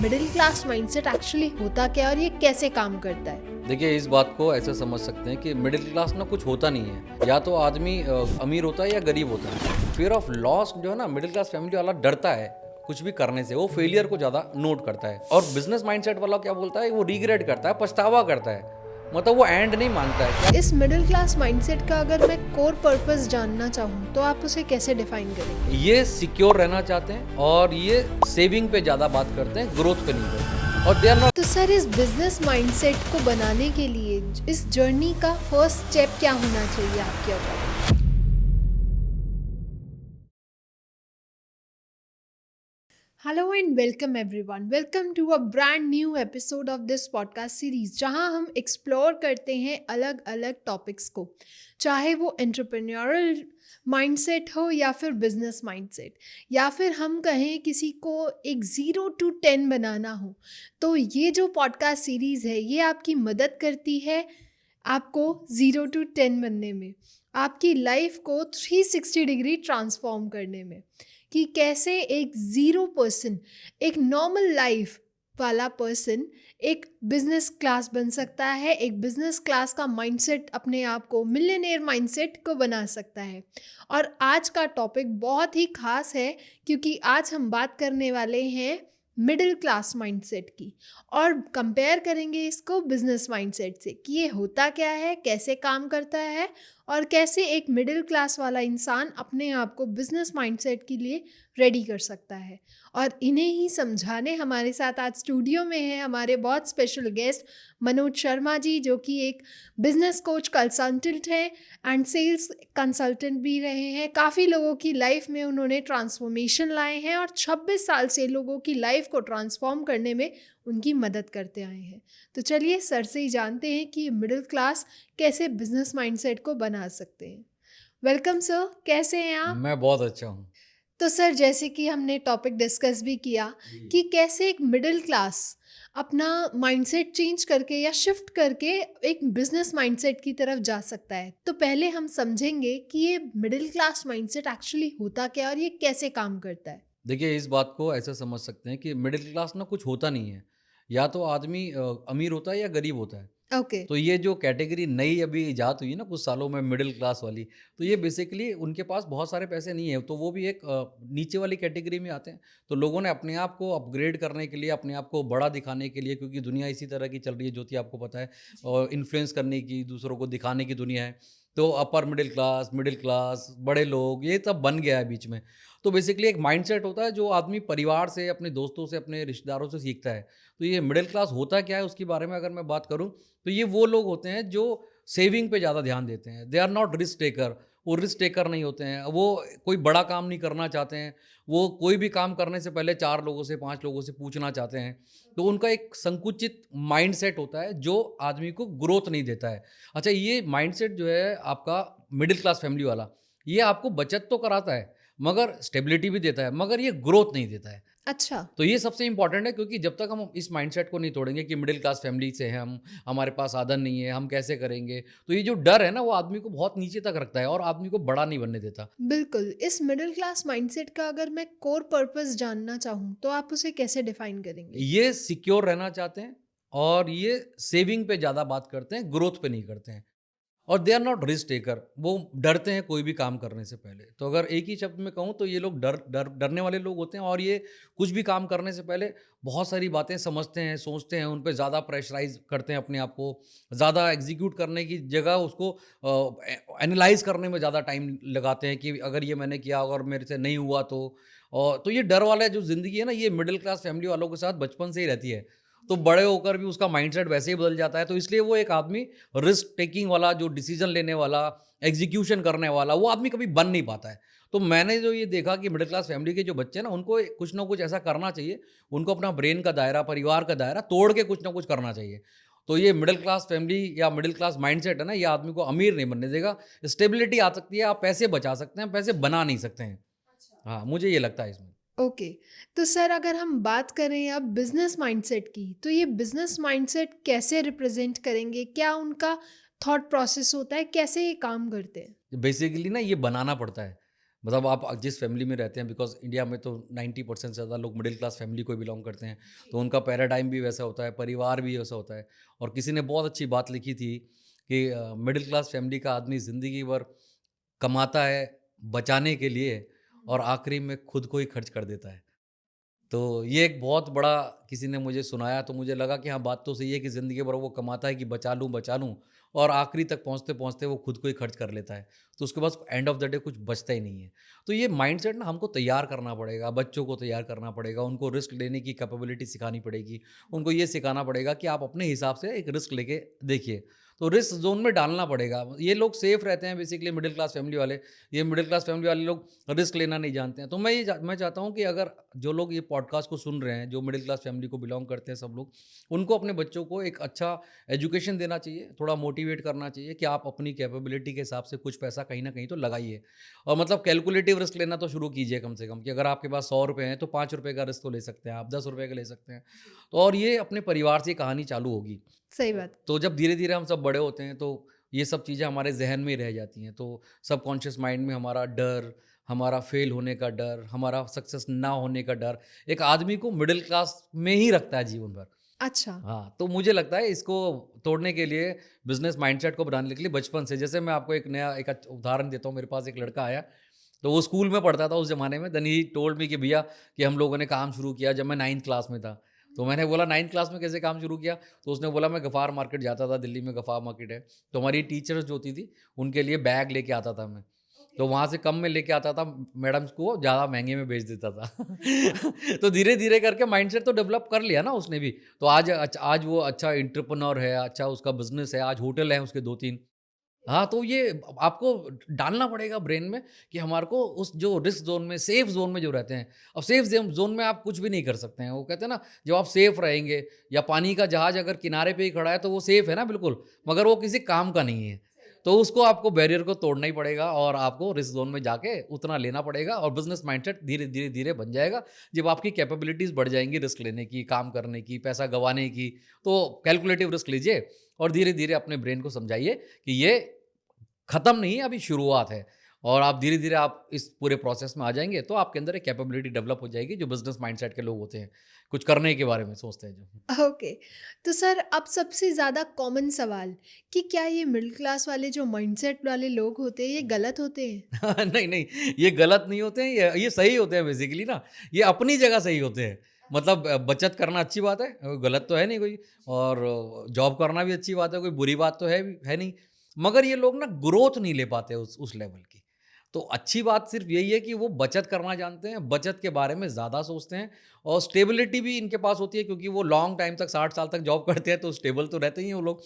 Middle class mindset actually होता क्या और ये कैसे काम करता है? देखिए, इस बात को ऐसे समझ सकते हैं कि मिडिल क्लास ना कुछ होता नहीं है। या तो आदमी अमीर होता है या गरीब होता है। फियर ऑफ लॉस जो है ना, मिडिल क्लास फैमिली वाला डरता है कुछ भी करने से। वो फेलियर को ज़्यादा नोट करता है। और बिजनेस माइंडसेट वाला क्या बोलता है, वो रिग्रेट करता है, पछतावा करता है। मतलब वो एंड नहीं मांगता है। इस मिडिल क्लास माइंडसेट का अगर मैं कोर पर्पस जानना चाहूँ तो आप उसे कैसे डिफाइन करेंगे? ये सिक्योर रहना चाहते हैं और ये सेविंग पे ज़्यादा बात करते हैं, ग्रोथ पे नहीं करते हैं। और दे आर नॉट। तो सर, इस बिजनेस माइंडसेट को बनाने के लिए इस जर्नी का फर्स्ट स्टेप क्या होना चाहिए आपके according? Hello and welcome everyone, welcome to a brand new episode of this podcast series, जहां हम एक्सप्लोर करते हैं अलग अलग टॉपिक्स को, चाहे वो एंटरप्रेन्योरल माइंडसेट हो या फिर बिजनेस माइंडसेट, या फिर हम कहें किसी को एक 0 to 10 बनाना हो। तो ये जो पॉडकास्ट सीरीज़ है ये आपकी मदद करती है आपको 0 to 10 बनने में, आपकी लाइफ को 360 डिग्री ट्रांसफॉर्म करने में, कि कैसे एक 0 पर्सन, एक नॉर्मल लाइफ वाला पर्सन एक बिजनेस क्लास बन सकता है, एक बिजनेस क्लास का माइंडसेट अपने आप को मिलियनेयर माइंडसेट को बना सकता है। और आज का टॉपिक बहुत ही खास है क्योंकि आज हम बात करने वाले हैं मिडिल क्लास माइंडसेट की, और कंपेयर करेंगे इसको बिजनेस माइंडसेट से कि ये होता क्या है, कैसे काम करता है, और कैसे एक मिडिल क्लास वाला इंसान अपने आप को बिजनेस माइंडसेट के लिए रेडी कर सकता है। और इन्हें ही समझाने हमारे साथ आज स्टूडियो में है हमारे बहुत स्पेशल गेस्ट मनोज शर्मा जी, जो कि एक बिजनेस कोच कंसल्टेंट हैं एंड सेल्स कंसल्टेंट भी रहे हैं। काफ़ी लोगों की लाइफ में उन्होंने ट्रांसफॉर्मेशन लाए हैं और 26 साल से लोगों की लाइफ को ट्रांसफॉर्म करने में उनकी मदद करते आए हैं। तो चलिए सर से ही जानते हैं कि मिडिल क्लास कैसे बिजनेस माइंडसेट को बना सकते हैं। वेलकम सर, कैसे हैं आप? मैं बहुत अच्छा हूँ। तो सर, जैसे कि हमने टॉपिक डिस्कस भी किया कि कैसे एक मिडिल क्लास अपना माइंडसेट चेंज करके या शिफ्ट करके एक बिजनेस माइंडसेट की तरफ जा सकता है, तो पहले हम समझेंगे कि ये मिडिल क्लास माइंडसेट एक्चुअली होता क्या और ये कैसे काम करता है। देखिए, इस बात को ऐसे समझ सकते हैं कि मिडिल क्लास ना कुछ होता नहीं है। या तो आदमी अमीर होता है या गरीब होता है। ओके। तो ये जो कैटेगरी नई अभी इजाद हुई है ना कुछ सालों में, मिडिल क्लास वाली, तो ये बेसिकली उनके पास बहुत सारे पैसे नहीं है, तो वो भी एक नीचे वाली कैटेगरी में आते हैं। तो लोगों ने अपने आप को अपग्रेड करने के लिए, अपने आप को बड़ा दिखाने के लिए, क्योंकि दुनिया इसी तरह की चल रही है, जो कि आपको पता है, और इन्फ्लुएंस करने की, दूसरों को दिखाने की दुनिया है। तो अपर मिडिल क्लास, बड़े लोग, ये सब बन गया है बीच में। तो बेसिकली एक माइंडसेट होता है जो आदमी परिवार से, अपने दोस्तों से, अपने रिश्तेदारों से सीखता है। तो ये मिडिल क्लास होता क्या है उसके बारे में अगर मैं बात करूँ, तो ये वो लोग होते हैं जो सेविंग पे ज़्यादा ध्यान देते हैं। They are not risk taker. वो रिस्क टेकर नहीं होते हैं। वो कोई बड़ा काम नहीं करना चाहते हैं। वो कोई भी काम करने से पहले 4 लोगों से, 5 लोगों से पूछना चाहते हैं। तो उनका एक संकुचित माइंडसेट होता है जो आदमी को ग्रोथ नहीं देता है। अच्छा, ये माइंडसेट जो है आपका मिडिल क्लास फैमिली वाला, ये आपको बचत तो कराता है, मगर स्टेबिलिटी भी देता है, मगर ये ग्रोथ नहीं देता है। अच्छा। तो ये सबसे इंपॉर्टेंट है, क्योंकि जब तक हम इस माइंडसेट को नहीं तोड़ेंगे कि मिडिल क्लास फैमिली से हैं हम, हमारे पास साधन नहीं है, हम कैसे करेंगे, तो ये जो डर है ना, वो आदमी को बहुत नीचे तक रखता है और आदमी को बड़ा नहीं बनने देता। बिल्कुल। इस मिडिल क्लास माइंडसेट का अगर मैं कोर पर्पस जानना चाहूँ तो आप उसे कैसे डिफाइन करेंगे? ये सिक्योर रहना चाहते हैं और ये सेविंग पे ज़्यादा बात करते हैं, ग्रोथ पे नहीं करते हैं। और they are not risk taker. वो डरते हैं कोई भी काम करने से पहले। तो अगर एक ही शब्द में कहूँ, तो ये लोग डरने वाले लोग होते हैं, और ये कुछ भी काम करने से पहले बहुत सारी बातें समझते हैं, सोचते हैं, उन पे ज़्यादा प्रेशराइज़ करते हैं अपने आप को। ज़्यादा एग्जीक्यूट करने की जगह उसको एनालाइज़ करने में ज़्यादा टाइम लगाते हैं कि अगर ये मैंने किया और मेरे से नहीं हुआ तो। और तो ये डर वाला जो ज़िंदगी है ना, ये मिडिल क्लास फैमिली वालों के साथ बचपन से ही रहती है। तो बड़े होकर भी उसका माइंडसेट वैसे ही बदल जाता है। तो इसलिए वो एक आदमी रिस्क टेकिंग वाला, जो डिसीजन लेने वाला, एग्जीक्यूशन करने वाला, वो आदमी कभी बन नहीं पाता है। तो मैंने जो ये देखा कि मिडिल क्लास फैमिली के जो बच्चे हैं ना, उनको कुछ ना कुछ ऐसा करना चाहिए। उनको अपना ब्रेन का दायरा, परिवार का दायरा तोड़ के कुछ ना कुछ करना चाहिए। तो ये मिडिल क्लास फैमिली या मिडिल क्लास माइंडसेट है ना, ये आदमी को अमीर नहीं बनने देगा। स्टेबिलिटी आ सकती है, आप पैसे बचा सकते हैं, पैसे बना नहीं सकते हैं। हाँ, मुझे ये लगता है इसमें। ओके। तो सर, अगर हम बात करें अब बिजनेस माइंडसेट की, तो ये बिजनेस माइंडसेट कैसे रिप्रेजेंट करेंगे? क्या उनका थॉट प्रोसेस होता है? कैसे ये काम करते हैं? बेसिकली ना, ये बनाना पड़ता है। मतलब आप जिस फैमिली में रहते हैं, बिकॉज इंडिया में तो 90% से ज़्यादा लोग मिडिल क्लास फैमिली को बिलोंग करते हैं, तो उनका पैराडाइम भी वैसा होता है, परिवार भी वैसा होता है। और किसी ने बहुत अच्छी बात लिखी थी कि मिडिल क्लास फैमिली का आदमी ज़िंदगी भर कमाता है बचाने के लिए, और आखिरी में खुद को ही खर्च कर देता है। तो ये एक बहुत बड़ा किसी ने मुझे सुनाया, तो मुझे लगा कि हाँ, बात तो सही है कि ज़िंदगी भर वो कमाता है कि बचा लूँ, और आखिरी तक पहुँचते-पहुँचते वो खुद को ही खर्च कर लेता है। तो उसके पास एंड ऑफ द डे कुछ बचता ही नहीं है। तो ये माइंडसेट ना हमको तैयार करना पड़ेगा, बच्चों को तैयार करना पड़ेगा, उनको रिस्क लेने की कैपेबिलिटी सिखानी पड़ेगी। उनको ये सिखाना पड़ेगा कि आप अपने हिसाब से एक रिस्क लेके देखिए। तो रिस्क ज़ोन में डालना पड़ेगा। ये लोग सेफ रहते हैं बेसिकली मिडिल क्लास फैमिली वाले। ये मिडिल क्लास फैमिली वाले लोग रिस्क लेना नहीं जानते हैं। तो मैं चाहता हूँ कि अगर जो लोग ये पॉडकास्ट को सुन रहे हैं, जो मिडिल क्लास फैमिली को बिलॉन्ग करते हैं सब लोग, उनको अपने बच्चों को एक अच्छा एजुकेशन देना चाहिए, थोड़ा मोटिवेट करना चाहिए कि आप अपनी कैपेबिलिटी के हिसाब से कुछ पैसा कहीं न कहीं तो लगाइए। और मतलब कैलकुलेटिव रिस्क लेना तो शुरू कीजिए कम से कम, कि अगर आपके पास ₹100 हैं तो ₹5 का रिस्क तो ले सकते हैं आप, ₹10 का ले सकते हैं। तो और ये अपने परिवार से ये कहानी चालू होगी। सही बात। तो जब धीरे-धीरे हम सब बड़े होते हैं, तो ये सब चीज़ें हमारे ज़हन में ही रह जाती हैं। तो सबकॉन्शियस माइंड में हमारा डर, हमारा फ़ेल होने का डर, हमारा सक्सेस ना होने का डर, एक आदमी को मिडल क्लास में ही रखता है जीवन भर। अच्छा। हाँ, तो मुझे लगता है इसको तोड़ने के लिए, बिज़नेस माइंडसेट को बनाने के लिए बचपन से, जैसे मैं आपको एक नया एक उदाहरण देता हूँ। मेरे पास एक लड़का आया, तो वो स्कूल में पढ़ता था उस ज़माने में। देन ही टोल्ड मी कि भैया, कि हम लोगों ने काम शुरू किया जब मैं 9th क्लास में था। तो मैंने बोला 9th क्लास में कैसे काम शुरू किया? तो उसने बोला मैं गफ़ार मार्केट जाता था, दिल्ली में गफ़ार मार्केट है। तो हमारी टीचर्स जो होती थी, उनके लिए बैग लेके आता था मैं। तो वहाँ से कम में लेके आता था, मैडम्स को ज़्यादा महँगे में बेच देता था। तो धीरे-धीरे करके माइंडसेट तो डेवलप कर लिया ना उसने भी। तो आज वो अच्छा एंटरप्रेन्योर है, अच्छा उसका बिज़नेस है, आज होटल है उसके 2-3। हाँ, तो ये आपको डालना पड़ेगा ब्रेन में कि हमारे को उस जो रिस्क ज़ोन में, सेफ ज़ोन में जो रहते हैं। अब सेफ ज़ोन में आप कुछ भी नहीं कर सकते हैं। वो कहते हैं ना, जब आप सेफ रहेंगे, या पानी का जहाज अगर किनारे पे ही खड़ा है तो वो सेफ है ना बिल्कुल, मगर वो किसी काम का नहीं है। तो उसको आपको बैरियर को तोड़ना ही पड़ेगा, और आपको रिस्क ज़ोन में जाके उतना लेना पड़ेगा, और बिज़नेस माइंडसेट धीरे-धीरे बन जाएगा। जब आपकी कैपेबिलिटीज़ बढ़ जाएँगी रिस्क लेने की, काम करने की, पैसा गँवाने की, तो कैलकुलेटिव रिस्क लीजिए, और धीरे-धीरे अपने ब्रेन को समझाइए कि ये खत्म नहीं है, अभी शुरुआत है। और आप धीरे-धीरे आप इस पूरे प्रोसेस में आ जाएँगे, तो आपके अंदर एक कैपेबिलिटी डेवलप हो जाएगी, जो बिज़नेस माइंडसेट के लोग होते हैं, कुछ करने के बारे में सोचते हैं जो। ओके। तो सर, अब सबसे ज़्यादा कॉमन सवाल कि क्या ये मिडिल क्लास वाले जो माइंडसेट वाले लोग होते हैं, ये गलत होते हैं? नहीं, नहीं, ये गलत नहीं होते हैं, ये सही होते हैं बेसिकली ना, ये अपनी जगह सही होते हैं। मतलब बचत करना अच्छी बात है, गलत तो है नहीं कोई, और जॉब करना भी अच्छी बात है, कोई बुरी बात तो है नहीं। मगर ये लोग ना ग्रोथ नहीं ले पाते उस लेवल की। तो अच्छी बात सिर्फ़ यही है कि वो बचत करना जानते हैं, बचत के बारे में ज़्यादा सोचते हैं, और स्टेबिलिटी भी इनके पास होती है, क्योंकि वो लॉन्ग टाइम तक 60 साल तक जॉब करते हैं, तो स्टेबल तो रहते ही हैं वो लोग।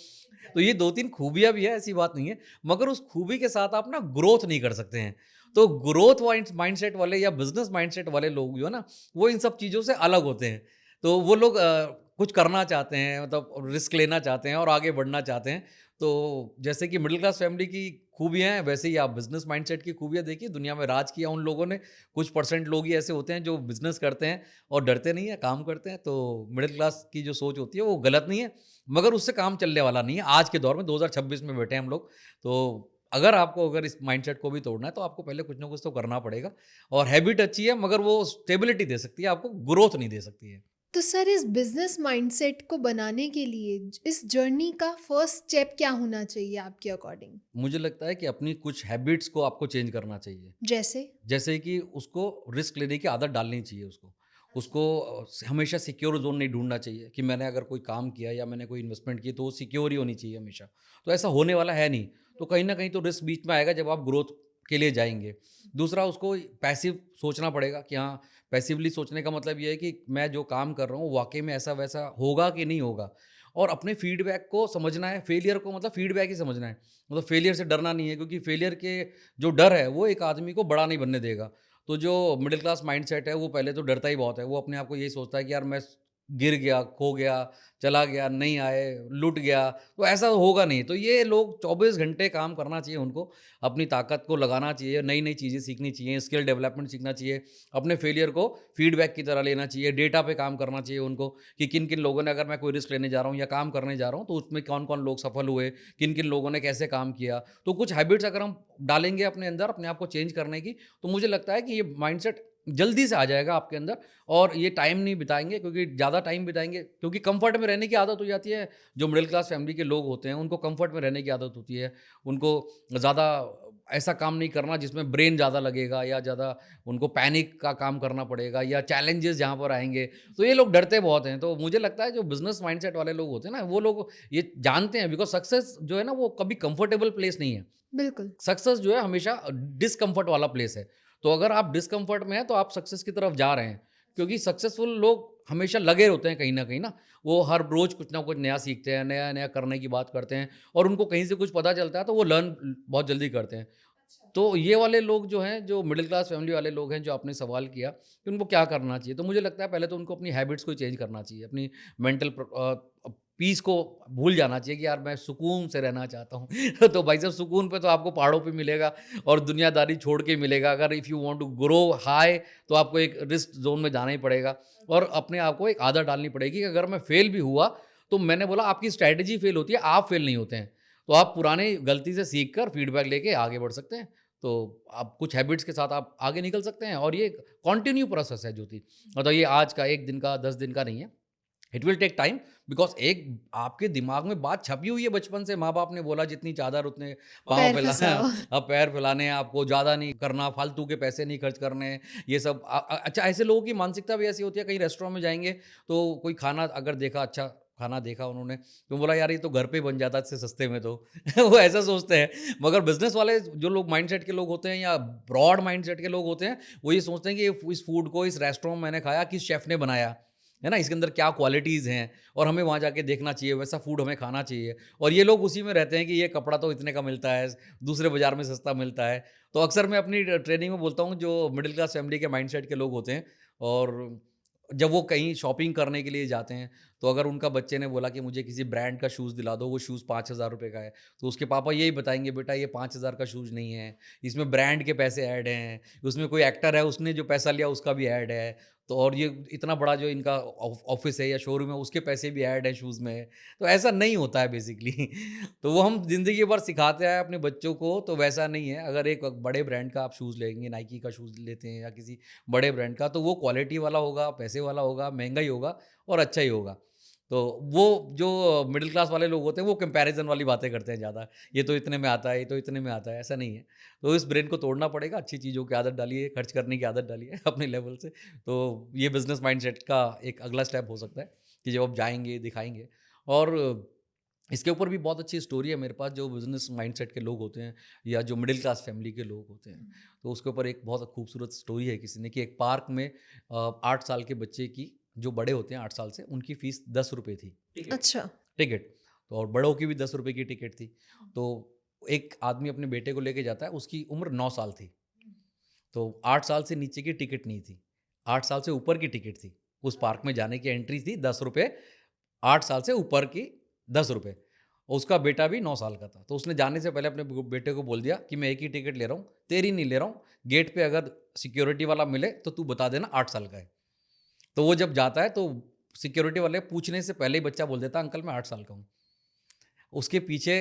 तो ये 2-3 खूबियाँ भी हैं, ऐसी बात नहीं है। मगर उस खूबी के साथ आप ना ग्रोथ नहीं कर सकते हैं। तो ग्रोथ माइंडसेट वाले या बिज़नेस माइंडसेट वाले लोग जो है ना, वो इन सब चीज़ों से अलग होते हैं। तो वो लोग कुछ करना चाहते हैं, मतलब रिस्क लेना चाहते हैं और आगे बढ़ना चाहते हैं। तो जैसे कि मिडिल क्लास फैमिली की खूबियाँ हैं, वैसे ही आप बिज़नेस माइंडसेट की खूबियाँ देखिए। दुनिया में राज किया उन लोगों ने, कुछ परसेंट लोग ही ऐसे होते हैं जो बिज़नेस करते हैं और डरते नहीं हैं, काम करते हैं। तो मिडिल क्लास की जो सोच होती है वो गलत नहीं है, मगर उससे काम चलने वाला नहीं है। आज के दौर में 2026 में बैठे हैं हम लोग। तो अगर इस माइंडसेट को भी तोड़ना है, तो आपको पहले कुछ ना कुछ तो करना पड़ेगा। और हैबिट अच्छी है, मगर वो स्टेबिलिटी दे सकती है, आपको ग्रोथ नहीं दे सकती है। तो सर, इस बिज़नेस माइंडसेट को बनाने के लिए इस जर्नी का फर्स्ट स्टेप क्या होना चाहिए आपके अकॉर्डिंग? मुझे लगता है कि अपनी कुछ हैबिट्स को आपको चेंज करना चाहिए। जैसे? जैसे कि उसको रिस्क लेने की आदत डालनी चाहिए उसको। उसको हमेशा सिक्योर ज़ोन नहीं ढूँढना चाहिए कि मैंने अगर कोई काम किया या मैंने कोई इन्वेस्टमेंट की, तो वो सिक्योर ही होनी चाहिए हमेशा। तो ऐसा होने वाला है नहीं। तो कहीं न कहीं तो रिस्क बीच में आएगा जब आप ग्रोथ के लिए जाएँगे। दूसरा, उसको पैसिव सोचना पड़ेगा कि हाँ, पैसिवली सोचने का मतलब ये है कि मैं जो काम कर रहा हूँ वाक़ई में ऐसा-वैसा होगा कि नहीं होगा। और अपने फीडबैक को समझना है, फेलियर को मतलब फीडबैक ही समझना है। मतलब फेलियर से डरना नहीं है, क्योंकि फेलियर के जो डर है वो एक आदमी को बड़ा नहीं बनने देगा। तो जो मिडिल क्लास माइंडसेट है वो पहले तो डरता ही बहुत है। वो अपने आप को यही सोचता है कि यार मैं गिर गया, खो गया, चला गया, नहीं आए, लुट गया, तो ऐसा होगा नहीं। तो ये लोग 24 घंटे काम करना चाहिए उनको, अपनी ताकत को लगाना चाहिए, नई-नई चीज़ें सीखनी चाहिए, स्किल डेवलपमेंट सीखना चाहिए, अपने फेलियर को फीडबैक की तरह लेना चाहिए, डेटा पे काम करना चाहिए उनको कि किन-किन लोगों ने, अगर मैं कोई रिस्क लेने जा रहा हूँ या काम करने जा रहा हूँ, तो उसमें कौन-कौन लोग सफल हुए, किन-किन लोगों ने कैसे काम किया। तो कुछ हैबिट्स अगर हम डालेंगे अपने अंदर, अपने आप को चेंज करने की, तो मुझे लगता है कि ये माइंडसेट जल्दी से आ जाएगा आपके अंदर। और ये टाइम नहीं बिताएँगे, क्योंकि ज़्यादा टाइम बिताएँगे, क्योंकि कम्फ़र्ट में रहने की आदत हो जाती है। जो मिडल क्लास फैमिली के लोग होते हैं, उनको कम्फ़र्ट में रहने की आदत होती है। उनको ज़्यादा ऐसा काम नहीं करना जिसमें ब्रेन ज़्यादा लगेगा, या ज़्यादा उनको पैनिक का काम करना पड़ेगा, या चैलेंजेस जहाँ पर आएँगे, तो ये लोग डरते बहुत हैं। तो मुझे लगता है जो बिज़नेस माइंडसेट वाले लोग होते हैं ना, वो लोग ये जानते हैं, बिकॉज़ सक्सेस जो है ना, वो कभी कम्फ़र्टेबल प्लेस नहीं है। बिल्कुल। सक्सेस जो है हमेशा डिस्कम्फर्ट वाला प्लेस है। तो अगर आप डिस्कम्फर्ट में हैं, तो आप सक्सेस की तरफ जा रहे हैं। क्योंकि सक्सेसफुल लोग हमेशा लगे होते हैं कहीं न कहीं ना। वो हर रोज़ कुछ ना कुछ नया सीखते हैं, नया-नया करने की बात करते हैं, और उनको कहीं से कुछ पता चलता है तो वो लर्न बहुत जल्दी करते हैं। तो ये वाले लोग जो हैं, जो मिडल क्लास फैमिली वाले लोग हैं, जो आपने सवाल किया कि उनको क्या करना चाहिए, तो मुझे लगता है पहले तो उनको अपनी हैबिट्स को चेंज करना चाहिए, अपनी मेंटल पीस को भूल जाना चाहिए कि यार मैं सुकून से रहना चाहता हूँ। तो भाई साहब, सुकून पे तो आपको पहाड़ों पे मिलेगा और दुनियादारी छोड़ के मिलेगा। अगर if you want to grow high, तो आपको एक रिस्क ज़ोन में जाना ही पड़ेगा, और अपने आप को एक आदत डालनी पड़ेगी कि अगर मैं फेल भी हुआ, तो मैंने बोला आपकी स्ट्रैटेजी फेल होती है, आप फेल नहीं होते हैं। तो आप पुरानी गलती से सीख कर फीडबैक लेके आगे बढ़ सकते हैं। तो आप कुछ हैबिट्स के साथ आप आगे निकल सकते हैं, और ये कंटिन्यू प्रोसेस है ज्योति। मतलब ये आज का 1 दिन का, 10 दिन का नहीं है। It will take time, because एक आपके दिमाग में बात छपी हुई है बचपन से, माँ-बाप ने बोला जितनी चादर उतने पाँव पैर फैला फँसाओ। अब पैर फैलाने हैं, आपको ज़्यादा नहीं करना, फालतू के पैसे नहीं खर्च करने, ये सब अच्छा, ऐसे लोगों की मानसिकता भी ऐसी होती है, कहीं रेस्टोरेंट में जाएँगे, तो कोई खाना अगर देखा, अच्छा खाना देखा उन्होंने, तो बोला यार ये तो घर पे ही बन जाता है इससे सस्ते में तो। वो ऐसा सोचते हैं। मगर बिज़नेस वाले जो लोग माइंडसेट के लोग होते हैं, या ब्रॉड माइंडसेट के लोग होते हैं, वो ये सोचते हैं कि इस फूड को इस रेस्टोरेंट में मैंने खाया, किस शेफ़ ने बनाया। है ना? इसके अंदर क्या क्वालिटीज़ हैं, और हमें वहाँ जाके देखना चाहिए, वैसा फूड हमें खाना चाहिए। और ये लोग उसी में रहते हैं कि ये कपड़ा तो इतने का मिलता है, दूसरे बाज़ार में सस्ता मिलता है। तो अक्सर मैं अपनी ट्रेनिंग में बोलता हूँ, जो मिडल क्लास फैमिली के माइंडसेट के लोग होते हैं, और जब वो कहीं शॉपिंग करने के लिए जाते हैं, तो अगर उनका बच्चे ने बोला कि मुझे किसी ब्रांड का शूज़ दिला दो, वो शूज़ ₹5000 का है, तो उसके पापा यही बताएँगे, बेटा ये 5000 का शूज़ नहीं है, इसमें ब्रांड के पैसे ऐड हैं, उसमें कोई एक्टर है, उसने जो पैसा लिया उसका भी ऐड है। तो और ये इतना बड़ा जो इनका ऑफ़िस है या शोरूम है, उसके पैसे भी ऐड हैं शूज़ में। तो ऐसा नहीं होता है बेसिकली। तो वो हम ज़िंदगी भर सिखाते आए अपने बच्चों को, तो वैसा नहीं है। अगर एक बड़े ब्रांड का आप शूज़ लेंगे, नाइकी का शूज़ लेते हैं या किसी बड़े ब्रांड का, तो वो क्वालिटी वाला होगा, पैसे वाला होगा, महँगा ही होगा, और अच्छा ही होगा। तो वो जो मिडल क्लास वाले लोग होते हैं, वो कंपैरिज़न वाली बातें करते हैं ज़्यादा। ये तो इतने में आता है, ये तो इतने में आता है, ऐसा नहीं है। तो इस ब्रेन को तोड़ना पड़ेगा, अच्छी चीज़ों की आदत डालिए, खर्च करने की आदत डालिए अपने लेवल से। तो ये बिज़नेस माइंडसेट का एक अगला स्टेप हो सकता है कि जब आप जाएँगे, दिखाएँगे। और इसके ऊपर भी बहुत अच्छी स्टोरी है मेरे पास, जो बिज़नेस माइंडसेट के लोग होते हैं, या जो मिडिल क्लास फैमिली के लोग होते हैं। तो उसके ऊपर एक बहुत खूबसूरत स्टोरी है किसी ने, कि एक पार्क में 8 साल के बच्चे की, जो बड़े होते हैं 8 साल से, उनकी फ़ीस ₹10 थी। अच्छा। टिकट। तो और बड़ों की भी ₹10 की टिकट थी। तो एक आदमी अपने बेटे को लेके जाता है, उसकी उम्र 9 साल थी। तो 8 साल से नीचे की टिकट नहीं थी, 8 साल से ऊपर की टिकट थी। उस पार्क में जाने की एंट्री थी ₹10, 8 साल से ऊपर की ₹10। उसका बेटा भी 9 साल का था। तो उसने जाने से पहले अपने बेटे को बोल दिया कि मैं एक ही टिकट ले रहा हूँ, तेरी नहीं ले रहा हूँ। गेट पे अगर सिक्योरिटी वाला मिले तो तू बता देना 8 साल का है। तो वो जब जाता है, तो सिक्योरिटी वाले पूछने से पहले ही बच्चा बोल देता है, अंकल मैं 8 साल का हूँ। उसके पीछे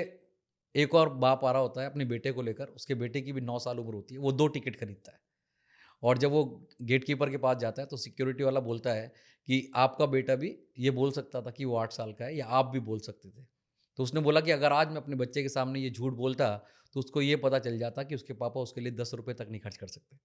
एक और बाप आ रहा होता है अपने बेटे को लेकर, उसके बेटे की भी 9 साल उम्र होती है, वो 2 टिकट खरीदता है। और जब वो गेट कीपर के पास जाता है, तो सिक्योरिटी वाला बोलता है कि आपका बेटा भी ये बोल सकता था कि वो 8 साल का है, या आप भी बोल सकते थे। तो उसने बोला कि अगर आज मैं अपने बच्चे के सामने ये झूठ बोलता, तो उसको ये पता चल जाता कि उसके पापा उसके लिए ₹10 तक नहीं खर्च कर सकते।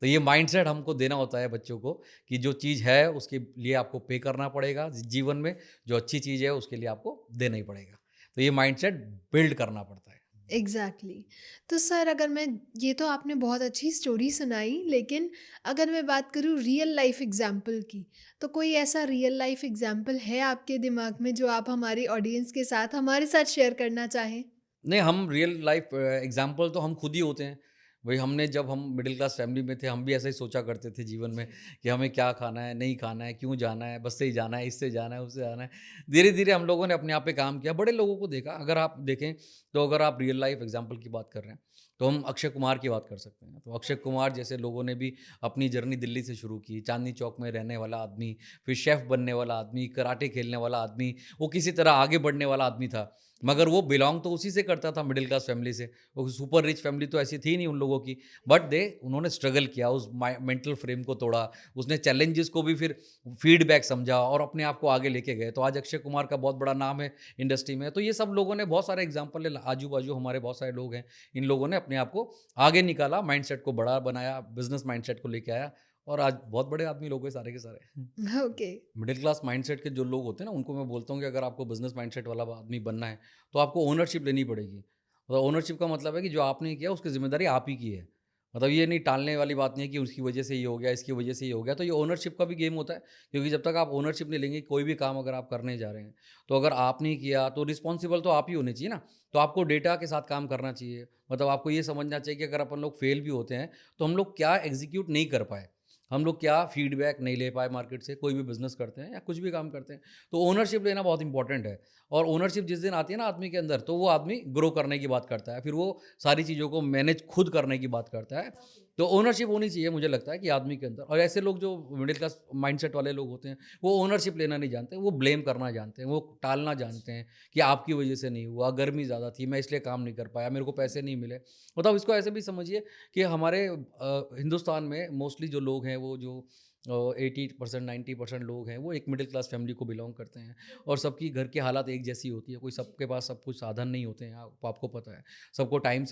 तो ये माइंडसेट हमको देना होता है बच्चों को, कि जो चीज़ है उसके लिए आपको पे करना पड़ेगा जीवन में, जो अच्छी चीज़ है उसके लिए आपको देना ही पड़ेगा। तो ये माइंडसेट बिल्ड करना पड़ता है। एग्ज़ैक्टली। तो सर, अगर मैं, ये तो आपने बहुत अच्छी स्टोरी सुनाई, लेकिन अगर मैं बात करूँ रियल लाइफ़ एग्ज़ाम्पल की, तो कोई ऐसा रियल लाइफ़ एग्ज़ाम्पल है आपके दिमाग में जो आप हमारी ऑडियंस के साथ, हमारे साथ शेयर करना चाहें? नहीं, हम रियल लाइफ़ एग्ज़ाम्पल तो हम खुद ही होते हैं। वही हमने जब हम मिडिल क्लास फैमिली में थे, हम भी ऐसा ही सोचा करते थे जीवन में कि हमें क्या खाना है, नहीं खाना है, क्यों जाना है, बस से ही जाना है, इससे जाना है, उससे जाना है। धीरे-धीरे हम लोगों ने अपने आप पे काम किया, बड़े लोगों को देखा। अगर आप देखें तो अगर आप रियल लाइफ एग्ज़ाम्पल की बात कर रहे हैं, तो हम अक्षय कुमार की बात कर सकते हैं। तो अक्षय कुमार जैसे लोगों ने भी अपनी जर्नी दिल्ली से शुरू की, चांदनी चौक में रहने वाला आदमी, फिर शेफ़ बनने वाला आदमी, कराटे खेलने वाला आदमी, वो किसी तरह आगे बढ़ने वाला आदमी था। मगर वो बिलॉन्ग तो उसी से करता था, मिडिल क्लास फैमिली से। वो सुपर रिच फैमिली तो ऐसी थी नहीं उन लोगों की। बट दे उन्होंने स्ट्रगल किया, उस मेंटल फ्रेम को तोड़ा, उसने चैलेंजेस को भी फिर फीडबैक समझा और अपने आप को आगे लेके गए। तो आज अक्षय कुमार का बहुत बड़ा नाम है इंडस्ट्री में। तो ये सब लोगों ने बहुत सारे एग्जाम्पल है, आजू बाजू हमारे बहुत सारे लोग हैं, इन लोगों ने अपने आप को आगे निकाला, माइंडसेट को बड़ा बनाया, बिजनेस माइंडसेट को लेके आया और आज बहुत बड़े आदमी लोग हैं सारे के सारे। ओके। मिडिल क्लास माइंडसेट के जो लोग होते हैं ना, उनको मैं बोलता हूँ कि अगर आपको बिजनेस माइंडसेट वाला आदमी बनना है तो आपको ओनरशिप लेनी पड़ेगी। और ओनरशिप का मतलब है कि जो आपने किया उसकी जिम्मेदारी आप ही की है। मतलब ये नहीं, टालने वाली बात नहीं है कि उसकी वजह से ये हो गया, इसकी वजह से ये हो गया। तो ये ओनरशिप का भी गेम होता है, क्योंकि जब तक आप ओनरशिप नहीं लेंगे, कोई भी काम अगर आप करने जा रहे हैं, तो अगर आप नहीं किया तो रिस्पॉन्सिबल तो आप ही होने चाहिए ना। तो आपको डेटा के साथ काम करना चाहिए। मतलब आपको ये समझना चाहिए कि अगर अपन लोग फेल भी होते हैं तो हम लोग क्या एग्जीक्यूट नहीं कर पाए, हम लोग क्या फीडबैक नहीं ले पाए मार्केट से, कोई भी बिजनेस करते हैं या कुछ भी काम करते हैं। तो ओनरशिप लेना बहुत इंपॉर्टेंट है। और ओनरशिप जिस दिन आती है ना आदमी के अंदर, तो वो आदमी ग्रो करने की बात करता है, फिर वो सारी चीज़ों को मैनेज खुद करने की बात करता है। तो ओनरशिप होनी चाहिए मुझे लगता है कि आदमी के अंदर। और ऐसे लोग जो मिडिल क्लास माइंडसेट वाले लोग होते हैं, वो ओनरशिप लेना नहीं जानते, वो ब्लेम करना जानते हैं, वो टालना जानते हैं कि आपकी वजह से नहीं हुआ, गर्मी ज़्यादा थी, मैं इसलिए काम नहीं कर पाया, मेरे को पैसे नहीं मिले। मतलब इसको ऐसे भी समझिए कि हमारे हिंदुस्तान में मोस्टली जो लोग हैं, वो जो 80% 90% लोग हैं, वो एक मिडिल क्लास फैमिली को बिलोंग करते हैं। और सबकी घर की हालात एक जैसी होती है, कोई सबके पास सब कुछ साधन नहीं होते हैं, आपको पता है। सबको टाइम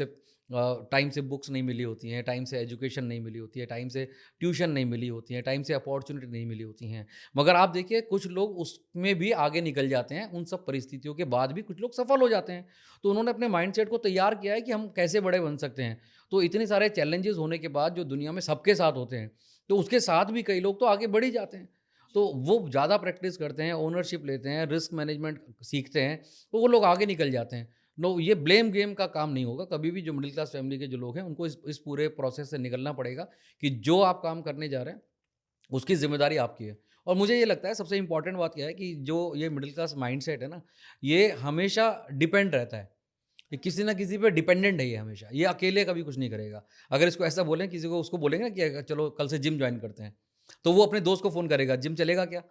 से बुक्स नहीं मिली होती हैं, टाइम से एजुकेशन नहीं मिली होती है, टाइम से ट्यूशन नहीं मिली होती है, टाइम से अपॉर्चुनिटी नहीं मिली होती हैं। मगर आप देखिए कुछ लोग उसमें भी आगे निकल जाते हैं, उन सब परिस्थितियों के बाद भी कुछ लोग सफल हो जाते हैं। तो उन्होंने अपने माइंडसेट को तैयार किया है कि हम कैसे बड़े बन सकते हैं। तो इतने सारे चैलेंजेस होने के बाद जो दुनिया में सबके साथ होते हैं, तो उसके साथ भी कई लोग तो आगे बढ़ ही जाते हैं। तो वो ज़्यादा प्रैक्टिस करते हैं, ओनरशिप लेते हैं, रिस्क मैनेजमेंट सीखते हैं, तो वो लोग आगे निकल जाते हैं। नो, ये ब्लेम गेम का काम नहीं होगा कभी भी। जो मिडिल क्लास फैमिली के जो लोग हैं, उनको इस पूरे प्रोसेस से निकलना पड़ेगा कि जो आप काम करने जा रहे हैं, उसकी ज़िम्मेदारी आपकी है। और मुझे ये लगता है सबसे इम्पोर्टेंट बात क्या है कि जो ये मिडिल क्लास माइंडसेट है ना, ये हमेशा डिपेंड रहता है। ये किसी न किसी पे डिपेंडेंट है ये हमेशा। ये अकेले कभी कुछ नहीं करेगा। अगर इसको ऐसा बोलें, किसी को उसको बोलेंगे ना कि चलो कल से जिम जॉइन करते हैं, तो वो अपने दोस्त को फ़ोन करेगा, जिम चलेगा क्या?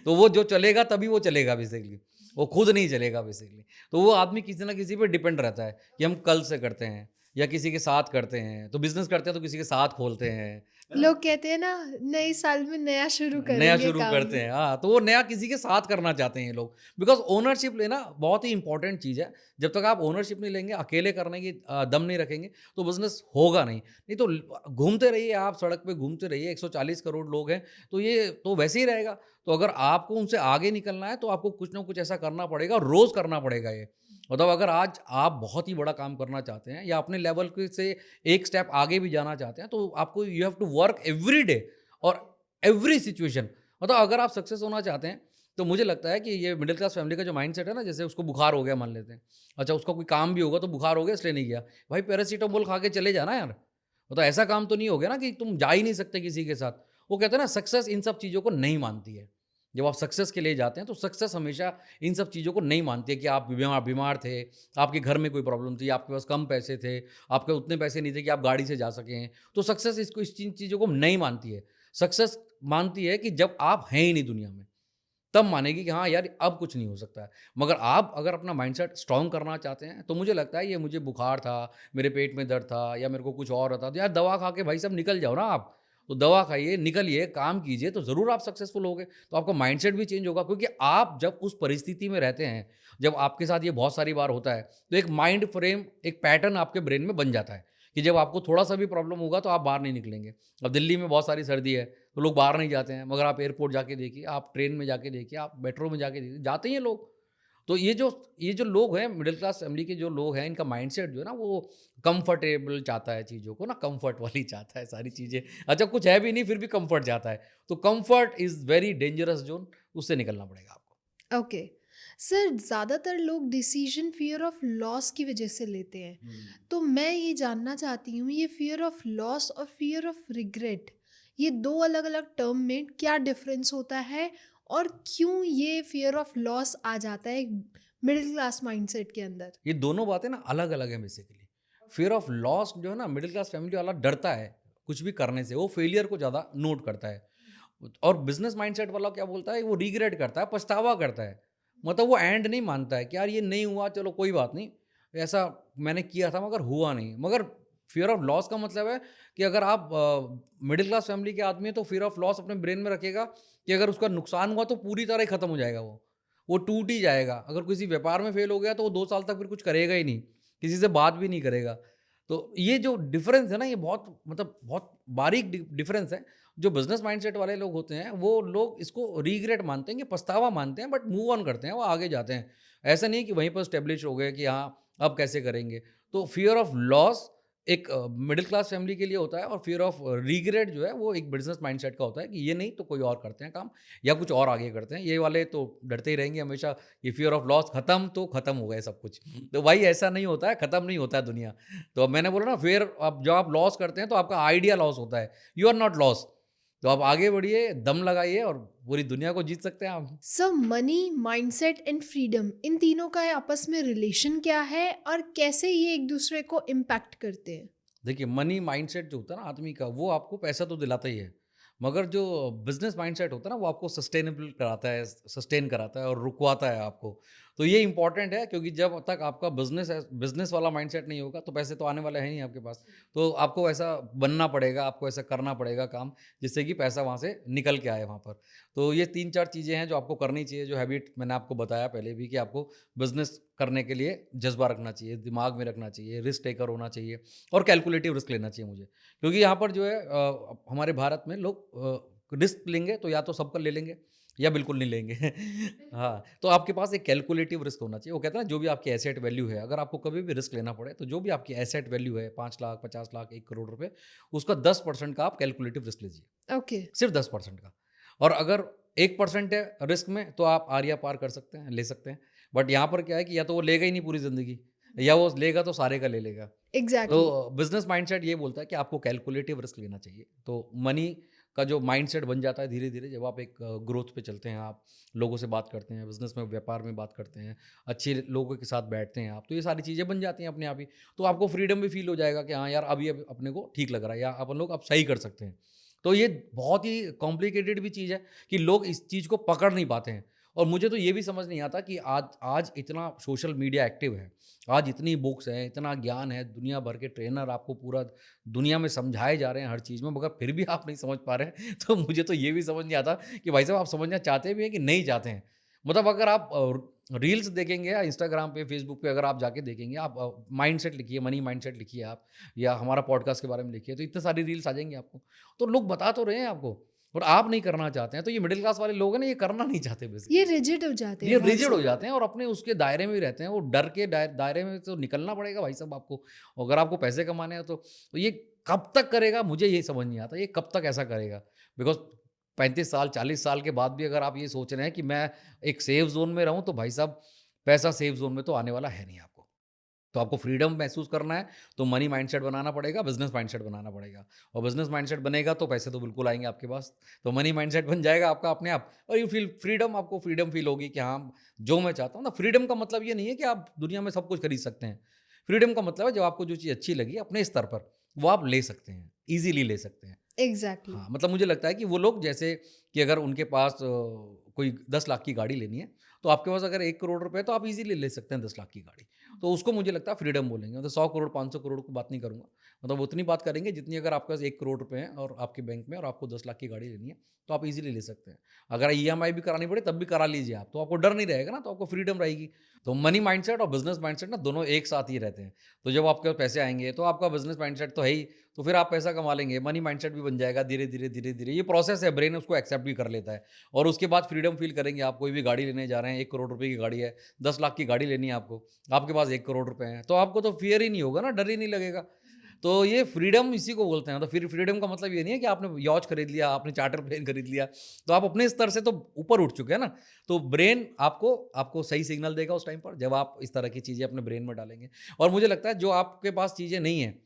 तो वो जो चलेगा तभी वो चलेगा बेसिकली, वो खुद नहीं चलेगा बेसिकली। तो वो आदमी किसी न किसी पे डिपेंड रहता है कि हम कल से करते हैं या किसी के साथ करते हैं। तो बिज़नेस करते हैं तो किसी के साथ खोलते हैं, है ना? लोग कहते हैं ना, नए साल में नया शुरू नया करेंगे शुरू काम। करते हैं, हाँ, तो वो नया किसी के साथ करना चाहते हैं ये लोग। बिकॉज़ ओनरशिप लेना बहुत ही इम्पोर्टेंट चीज़ है। जब तक आप ओनरशिप नहीं लेंगे, अकेले करने की दम नहीं रखेंगे, तो बिज़नेस होगा नहीं। नहीं तो घूमते रहिए, आप सड़क पे घूमते रहिए, 140 करोड़ लोग हैं, तो ये तो वैसे ही रहेगा। तो अगर आपको उनसे आगे निकलना है, तो आपको कुछ ना कुछ ऐसा करना पड़ेगा, रोज़ करना पड़ेगा ये। मतलब अगर आज आप बहुत ही बड़ा काम करना चाहते हैं या अपने लेवल के से एक स्टेप आगे भी जाना चाहते हैं, तो आपको you have to work every day और एवरी सिचुएशन। मतलब अगर आप सक्सेस होना चाहते हैं, तो मुझे लगता है कि ये मिडिल क्लास फैमिली का जो माइंडसेट है ना, जैसे उसको बुखार हो गया मान लेते हैं। अच्छा, उसका कोई काम भी होगा तो बुखार हो गया इसलिए नहीं गया। भाई पैरासिटामोल खा के चले जाना यार। मतलब ऐसा काम तो नहीं हो गया ना कि तुम जा ही नहीं सकते किसी के साथ। वो कहते हैं ना, सक्सेस इन सब चीज़ों को नहीं मानती है। जब आप सक्सेस के लिए जाते हैं, तो सक्सेस हमेशा इन सब चीज़ों को नहीं मानती है कि आप बीमार बीमार थे, आपके घर में कोई प्रॉब्लम थी, आपके पास कम पैसे थे, आपके उतने पैसे नहीं थे कि आप गाड़ी से जा सकें। तो सक्सेस इसको इस चीज़ों को नहीं मानती है। सक्सेस मानती है कि जब आप हैं ही नहीं दुनिया में, तब मानेगी कि हाँ यार, अब कुछ नहीं हो सकता है। मगर आप अगर अपना माइंडसेट स्ट्रॉन्ग करना चाहते हैं, तो मुझे लगता है ये मुझे बुखार था, मेरे पेट में दर्द था या मेरे को कुछ और होता, तो यार दवा खा के भाई साहब निकल जाओ ना आप। तो दवा खाइए, निकलिए, काम कीजिए, तो ज़रूर आप सक्सेसफुल होगे। तो आपका माइंडसेट भी चेंज होगा, क्योंकि आप जब उस परिस्थिति में रहते हैं, जब आपके साथ ये बहुत सारी बार होता है, तो एक माइंड फ्रेम, एक पैटर्न आपके ब्रेन में बन जाता है कि जब आपको थोड़ा-सा भी प्रॉब्लम होगा तो आप बाहर नहीं निकलेंगे। अब दिल्ली में बहुत सारी सर्दी है, तो लोग बाहर नहीं जाते हैं, मगर आप एयरपोर्ट जाके देखिए, आप ट्रेन में जाके देखिए, आप मेट्रो में जाके देखिए, जाते ही हैं लोग। तो ये जो लोग हैं, मिडिल क्लास फैमिली के जो लोग हैं, इनका माइंडसेट जो है ना, वो कंफर्टेबल चाहता है चीज़ों को ना, कंफर्ट वाली चाहता है सारी चीज़ें। अच्छा, कुछ है भी नहीं फिर भी कंफर्ट चाहता है। तो comfort is very dangerous zone, उससे निकलना पड़ेगा आपको। ओके। सर ज़्यादातर लोग डिसीजन फ़ियर ऑफ लॉस की वजह से लेते हैं। तो मैं ये जानना चाहती हूँ, ये फ़ियर ऑफ लॉस और फ़ियर ऑफ रिग्रेट, ये 2 अलग-अलग टर्म में क्या डिफ़रेंस होता है? और क्यों ये फ़ियर ऑफ लॉस आ जाता है एक मिडल क्लास माइंडसेट के अंदर? ये दोनों बातें ना अलग-अलग हैं बेसिकली। फ़ियर ऑफ लॉस जो है ना मिडल क्लास फैमिली वाला डरता है, कुछ भी करने से, वो फेलियर को ज़्यादा नोट करता है। और बिज़नेस माइंडसेट वाला क्या बोलता है, वो रिग्रेट करता है, पछतावा करता है। मतलब वो एंड नहीं मानता है कि यार ये नहीं हुआ, चलो कोई बात नहीं, ऐसा मैंने किया था मगर हुआ नहीं। मगर फ़ियर ऑफ लॉस का मतलब है कि अगर आप मिडल क्लास फैमिली के आदमी हैं तो फ़ियर ऑफ लॉस अपने ब्रेन में रखेगा कि अगर उसका नुकसान हुआ तो पूरी तरह ही खत्म हो जाएगा वो। वो टूट ही जाएगा। अगर किसी व्यापार में फ़ेल हो गया तो वो 2 साल तक फिर कुछ करेगा ही नहीं, किसी से बात भी नहीं करेगा। तो ये जो डिफ़रेंस है ना, ये बहुत मतलब बहुत बारीक डिफ़रेंस है। जो बिज़नेस माइंडसेट वाले लोग होते हैं, वो लोग इसको रिग्रेट मानते हैं, कि पछतावा मानते हैं, बट मूव ऑन करते हैं, वो आगे जाते हैं। ऐसा नहीं है कि वहीं पर एस्टेब्लिश हो गए कि हाँ, अब कैसे करेंगे। तो फ़ियर ऑफ लॉस एक मिडल क्लास फैमिली के लिए होता है, और फ़ियर ऑफ रिग्रेट जो है वो एक बिज़नेस माइंडसेट का होता है कि ये नहीं तो कोई और करते हैं काम, या कुछ और आगे करते हैं। ये वाले तो डरते ही रहेंगे हमेशा कि फ़ियर ऑफ लॉस खत्म तो खत्म हो गए सब कुछ। तो भाई ऐसा नहीं होता है, खत्म नहीं होता है दुनिया। तो अब मैंने बोला ना, फ़ियर अब जब आप लॉस करते हैं तो आपका आइडिया लॉस होता है, यू आर नॉट लॉस। तो आप आगे बढ़िए, दम लगाइए और पूरी दुनिया को जीत सकते हैं आप। Sir money, mindset and freedom, इन तीनों का आपस में रिलेशन क्या है और कैसे ये एक दूसरे को इम्पैक्ट करते हैं? देखिए, मनी माइंडसेट जो होता है ना आदमी का, वो आपको पैसा तो दिलाता ही है। मगर जो बिज़नेस माइंडसेट होता है ना, वो आपको सस्टेनेबल कराता है, सस्टेन कराता है और रुकवाता है आपको। तो ये इम्पोर्टेंट है, क्योंकि जब तक आपका बिज़नेस वाला माइंडसेट नहीं होगा, तो पैसे तो आने वाले हैं नहीं आपके पास। तो आपको ऐसा बनना पड़ेगा, आपको ऐसा करना पड़ेगा काम, जिससे कि पैसा वहाँ से निकल के आए वहाँ पर। तो ये 3-4 चीज़ें हैं जो आपको करनी चाहिए, जो हैबिट मैंने आपको बताया पहले भी, कि आपको बिज़नेस करने के लिए जज़्बा रखना चाहिए, दिमाग में रखना चाहिए, रिस्क टेकर होना चाहिए और कैलकुलेटिव रिस्क लेना चाहिए मुझे। क्योंकि यहाँ पर जो है हमारे भारत में लोग रिस्क लेंगे तो या तो सब कर ले लेंगे या बिल्कुल नहीं लेंगे। हाँ, तो आपके पास एक कैलकुलेटिव रिस्क होना चाहिए। वो कहते हैं ना, जो भी आपकी एसेट वैल्यू है, अगर आपको कभी भी रिस्क लेना पड़े, तो जो भी आपकी एसेट वैल्यू है 5 लाख, 50 लाख, 1 करोड़ रुपए, उसका 10% का आप कैलकुलेटिव रिस्क लीजिए। ओके। सिर्फ़ 10% का। और अगर 1% है रिस्क में, तो आप आर-या-पार कर सकते हैं, ले सकते हैं। बट यहाँ पर क्या है कि या तो वो लेगा ही नहीं पूरी ज़िंदगी, या वो लेगा तो सारे का ले लेगा। एग्ज़ैक्टली। तो बिज़नेस माइंडसेट ये बोलता है कि आपको कैलकुलेटिव रिस्क लेना चाहिए। तो मनी का जो माइंडसेट बन जाता है धीरे-धीरे, जब आप एक ग्रोथ पे चलते हैं, आप लोगों से बात करते हैं, बिज़नेस में, व्यापार में बात करते हैं, अच्छे लोगों के साथ बैठते हैं आप, तो ये सारी चीज़ें बन जाती हैं अपने आप ही। तो आपको फ्रीडम भी फ़ील हो जाएगा कि हाँ यार, अब ये अपने को ठीक लग रहा है, या अपन लोग अब सही कर सकते हैं। तो ये बहुत ही कॉम्प्लिकेटेड भी चीज़ है कि लोग इस चीज़ को पकड़ नहीं पाते हैं। और मुझे तो ये भी समझ नहीं आता कि आज आज इतना सोशल मीडिया एक्टिव है, आज इतनी बुक्स हैं, इतना ज्ञान है, दुनिया भर के ट्रेनर आपको पूरा दुनिया में समझाए जा रहे हैं हर चीज़ में, मगर फिर भी आप नहीं समझ पा रहे हैं। तो मुझे तो ये भी समझ नहीं आता कि भाई साहब, आप समझना चाहते भी हैं कि नहीं चाहते हैं। मतलब अगर आप रील्स देखेंगे या इंस्टाग्राम पे, फेसबुक पे अगर आप जाके देखेंगे, आप माइंडसेट लिखिए, मनी माइंडसेट लिखिए आप, या हमारा पॉडकास्ट के बारे में लिखिए, तो इतने सारी रील्स आ जाएँगी आपको। तो लोग बता तो रहे हैं आपको, और आप नहीं करना चाहते हैं। तो ये मिडिल क्लास वाले लोग हैं ना, ये करना नहीं चाहते ये बेसिकली। रिजिड हो जाते ये हैं बहुत रिजिड हो ज़्यादा। जाते हैं और अपने उसके दायरे में ही रहते हैं। वो डर के दायरे में तो निकलना पड़ेगा भाई साहब आपको। अगर आपको पैसे कमाने हैं तो ये कब तक करेगा, मुझे ये समझ नहीं आता। ये कब तक ऐसा करेगा? बिकॉज़ 35 साल, 40 साल के बाद भी अगर आप ये सोच रहे हैं कि मैं एक सेफ ज़ोन में रहूँ, तो भाई साहब, पैसा सेफ ज़ोन में तो आने वाला है नहीं आपको। तो आपको फ्रीडम महसूस करना है, तो मनी माइंडसेट बनाना पड़ेगा, बिज़नेस माइंडसेट बनाना पड़ेगा। और बिज़नेस माइंडसेट बनेगा तो पैसे तो बिल्कुल आएँगे आपके पास। तो मनी माइंडसेट बन जाएगा आपका अपने आप, और यू फ़ील फ्रीडम, आपको फ्रीडम फ़ील होगी कि हाँ, जो मैं चाहता हूँ ना। फ्रीडम का मतलब ये नहीं है कि आप दुनिया में सब कुछ खरीद सकते हैं। फ्रीडम का मतलब है, जब आपको जो चीज़ अच्छी लगी अपने स्तर पर, वो आप ले सकते हैं, ईज़िली ले सकते हैं। एग्ज़ैक्टली। हाँ, मतलब मुझे लगता है कि वो लोग, जैसे कि अगर उनके पास कोई 10 लाख की गाड़ी लेनी है, तो आपके पास अगर 1 करोड़ रुपए है, तो आप ईज़िली ले सकते हैं 10 लाख की गाड़ी। तो उसको मुझे लगता है फ्रीडम बोलेंगे। मतलब 100 करोड़, 500 करोड़ की बात नहीं करूँगा। मतलब उतनी बात करेंगे जितनी, अगर आपके पास 1 करोड़ रुपए हैं और आपके बैंक में, और आपको 10 लाख की गाड़ी लेनी है, तो आप ईज़िली ले सकते हैं। अगर ईएमआई भी करानी पड़े, तब भी करा लीजिए आप, तो आपको डर नहीं रहेगा ना, तो आपको फ्रीडम रहेगी। तो मनी माइंडसेट और बिज़नेस माइंडसेट ना, दोनों एक साथ ही रहते हैं। तो जब आपके पास पैसे आएँगे, तो आपका बिज़नेस माइंडसेट तो है ही, तो फिर आप पैसा कमा लेंगे, मनी माइंडसेट भी बन जाएगा धीरे-धीरे, धीरे-धीरे। ये प्रोसेस है, ब्रेन उसको एक्सेप्ट भी कर लेता है। और उसके बाद फ्रीडम फ़ील करेंगे आप। कोई भी गाड़ी लेने जा रहे हैं, 1 करोड़ रुपए की गाड़ी है, 10 लाख की गाड़ी लेनी है आपको, आपके पास 1 करोड़ रुपए हैं, तो आपको तो फ़ियर ही नहीं होगा ना, डर ही नहीं लगेगा। तो ये फ्रीडम इसी को बोलते हैं। तो फिर फ्रीडम का मतलब ये नहीं है कि आपने यॉच खरीद लिया, आपने चार्टर प्लेन खरीद लिया, तो आप अपने स्तर से तो ऊपर उठ चुके हैं ना। तो ब्रेन आपको आपको सही सिग्नल देगा उस टाइम पर, जब आप इस तरह की चीज़ें अपने ब्रेन में डालेंगे। और मुझे लगता है जो आपके पास चीज़ें नहीं हैं,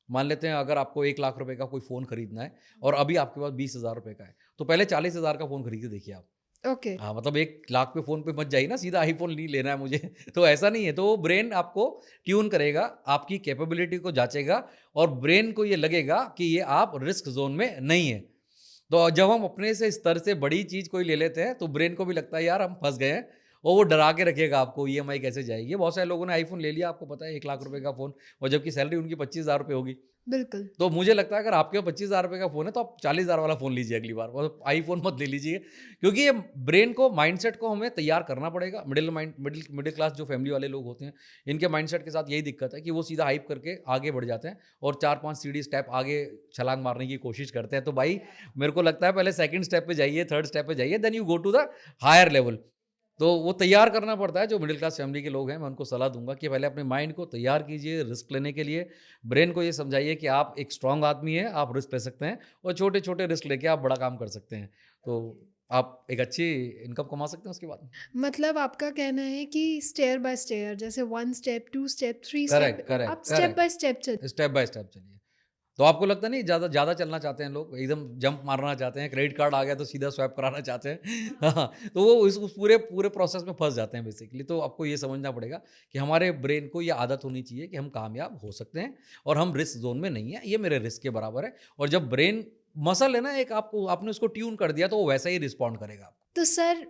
मान लेते हैं अगर आपको 1 लाख रुपए का कोई फ़ोन खरीदना है और अभी आपके पास 20,000 रुपए का है, तो पहले 40,000 का फ़ोन खरीद के देखिए आप। ओके। हाँ, मतलब 1 लाख पे फ़ोन पे मत जाइए ना, सीधा आईफ़ोन नहीं लेना है मुझे। तो ऐसा नहीं है, तो वो ब्रेन आपको ट्यून करेगा, आपकी कैपेबिलिटी को जाँचेगा और ब्रेन को ये लगेगा कि ये आप रिस्क ज़ोन में नहीं हैं। तो जब हम अपने से स्तर से बड़ी चीज़ कोई ले लेते हैं, तो ब्रेन को भी लगता है यार हम फँस गए हैं, और वो डरा के रखेगा आपको, ईएमआई कैसे जाएगी। बहुत सारे लोगों ने आईफ़ोन ले लिया, आपको पता है 1 लाख रुपए का फ़ोन, और जबकि सैलरी उनकी 25,000 रुपए होगी। बिल्कुल। तो मुझे लगता है अगर आपके पास 25,000 रुपए का फ़ोन है, तो आप 40,000 वाला फ़ोन लीजिए अगली बार, और आईफ़ोन मत ले लीजिए। क्योंकि ये ब्रेन को, माइंडसेट को हमें तैयार करना पड़ेगा। मिडिल मिडिल क्लास जो फैमिली वाले लोग होते हैं, इनके माइंडसेट के साथ यही दिक्कत है कि वो सीधा हाइप करके आगे बढ़ जाते हैं और 4-5 सीढ़ी स्टेप आगे छलांग मारने की कोशिश करते हैं। तो भाई मेरे को लगता है पहले सेकंड स्टेप पे जाइए, थर्ड स्टेप पे जाइए, then you go to the higher level. तो वो तैयार करना पड़ता है। जो मिडिल क्लास फैमिली के लोग हैं, मैं उनको सलाह दूँगा कि पहले अपने माइंड को तैयार कीजिए रिस्क लेने के लिए। ब्रेन को ये समझाइए कि आप एक स्ट्रॉन्ग आदमी हैं, आप रिस्क ले सकते हैं, और छोटे-छोटे रिस्क लेके आप बड़ा काम कर सकते हैं। तो आप एक अच्छी इनकम कमा सकते हैं उसके बाद। मतलब आपका कहना है कि स्टेयर बाय स्टेयर, जैसे 1 step, 2 step, 3 step, correct, correct, आप स्टेप बाय करेक्ट। स्टेप चल। स्टेप बाय स्टेप चलिए। तो आपको लगता नहीं ज़्यादा ज़्यादा चलना चाहते हैं लोग, एकदम जंप मारना चाहते हैं, क्रेडिट कार्ड आ गया तो सीधा स्वैप कराना चाहते हैं। हाँ, तो वो इस उस पूरे पूरे प्रोसेस में फँस जाते हैं बेसिकली। तो आपको ये समझना पड़ेगा कि हमारे ब्रेन को ये आदत होनी चाहिए कि हम कामयाब हो सकते हैं और हम रिस्क ज़ोन में नहीं हैं, ये मेरे रिस्क के बराबर है। और जब ब्रेन मसल है ना एक, आपको आपने उसको ट्यून कर दिया, तो वो वैसा ही रिस्पॉन्ड करेगा। तो सर,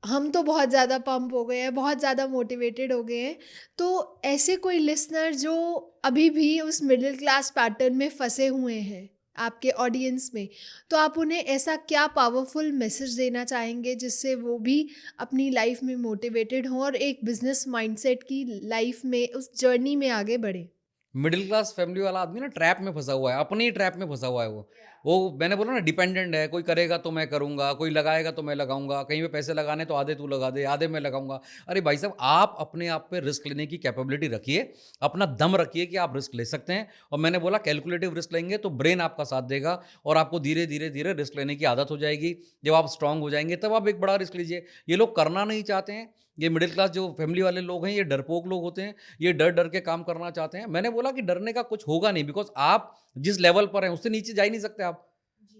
हम तो बहुत ज़्यादा पंप हो गए हैं, बहुत ज़्यादा मोटिवेटेड हो गए हैं। तो ऐसे कोई लिसनर जो अभी भी उस मिडिल क्लास पैटर्न में फँसे हुए हैं, आपके ऑडियंस में, तो आप उन्हें ऐसा क्या पावरफुल मैसेज देना चाहेंगे जिससे वो भी अपनी लाइफ में मोटिवेटेड हों और एक बिज़नेस माइंडसेट की लाइफ में, उस जर्नी में आगे बढ़ें? मिडिल क्लास फैमिली वाला आदमी ना ट्रैप में फँसा हुआ है, अपनी ही ट्रैप में फँसा हुआ है वो। वो मैंने बोला ना, डिपेंडेंट है, कोई करेगा तो मैं करूँगा, कोई लगाएगा तो मैं लगाऊँगा, कहीं पे पैसे लगाने तो आधे तू लगा दे, आधे मैं लगाऊँगा। अरे भाई साहब, आप अपने आप पे रिस्क लेने की कैपेबिलिटी रखिए, अपना दम रखिए कि आप रिस्क ले सकते हैं। और मैंने बोला कैलकुलेटिव रिस्क लेंगे तो ब्रेन आपका साथ देगा और आपको धीरे, धीरे, धीरे रिस्क लेने की आदत हो जाएगी। जब आप स्ट्रॉन्ग हो जाएँगे तब आप एक बड़ा रिस्क लीजिए। ये लोग करना नहीं चाहते हैं, ये मिडिल क्लास जो फैमिली वाले लोग हैं, ये डरपोक लोग होते हैं, ये डर-डर के काम करना चाहते हैं। मैंने बोला कि डरने का कुछ होगा नहीं, बिकॉज़ आप जिस लेवल पर हैं उससे नीचे जा ही नहीं सकते आप।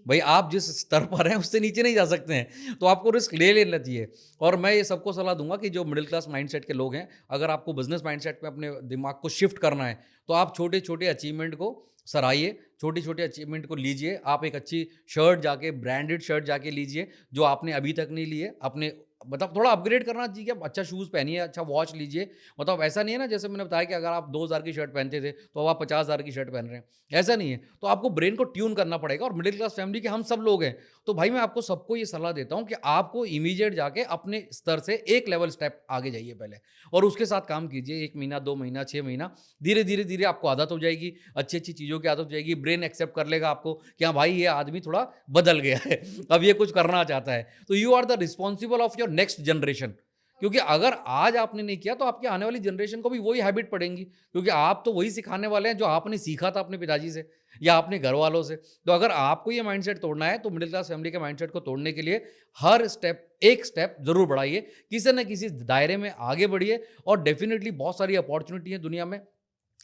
भई आप जिस स्तर पर हैं उससे नीचे नहीं जा सकते हैं, तो आपको रिस्क ले लेना चाहिए। और मैं ये सबको सलाह दूँगा कि जो मिडिल क्लास माइंडसेट के लोग हैं, अगर आपको बिज़नेस माइंडसेट में अपने दिमाग को शिफ्ट करना है, तो आप छोटे-छोटे अचीवमेंट को सराहिए, छोटे-छोटे अचीवमेंट को लीजिए। आप एक अच्छी शर्ट जाके, ब्रांडेड शर्ट जाके लीजिए, जो आपने अभी तक नहीं ली है। अपने मतलब थोड़ा अपग्रेड करना चाहिए, आप अच्छा शूज़ पहनिए, अच्छा वॉच लीजिए। मतलब ऐसा नहीं है ना, जैसे मैंने बताया कि अगर आप 2,000 की शर्ट पहनते थे, तो अब आप 50,000 की शर्ट पहन रहे हैं, ऐसा नहीं है। तो आपको ब्रेन को ट्यून करना पड़ेगा, और मिडिल क्लास फैमिली के हम सब लोग हैं। तो भाई मैं आपको सबको ये सलाह देता हूँ कि आपको इमीडिएट जाके अपने स्तर से एक लेवल स्टेप आगे जाइए पहले, और उसके साथ काम कीजिए 1 महीना, 2 महीना, 6 महीना। धीरे, धीरे, धीरे आपको आदत हो जाएगी, अच्छी-अच्छी चीज़ों की आदत हो जाएगी। ब्रेन एक्सेप्ट कर लेगा आपको कि हाँ भाई, ये आदमी थोड़ा बदल गया है, अब ये कुछ करना चाहता है। तो you are the responsible of your next generation. क्योंकि अगर आज आपने नहीं किया, तो आपकी आने वाली जनरेशन को भी वही हैबिट पड़ेंगी, क्योंकि आप तो वही सिखाने वाले हैं जो आपने सीखा था अपने पिताजी से या अपने घर वालों से। तो अगर आपको ये माइंडसेट तोड़ना है, तो मिडिल क्लास फैमिली के माइंडसेट को तोड़ने के लिए हर स्टेप, एक स्टेप जरूर बढ़ाइए, किसी न किसी दायरे में आगे बढ़िए, और डेफिनेटली बहुत सारी अपॉर्चुनिटी है दुनिया में।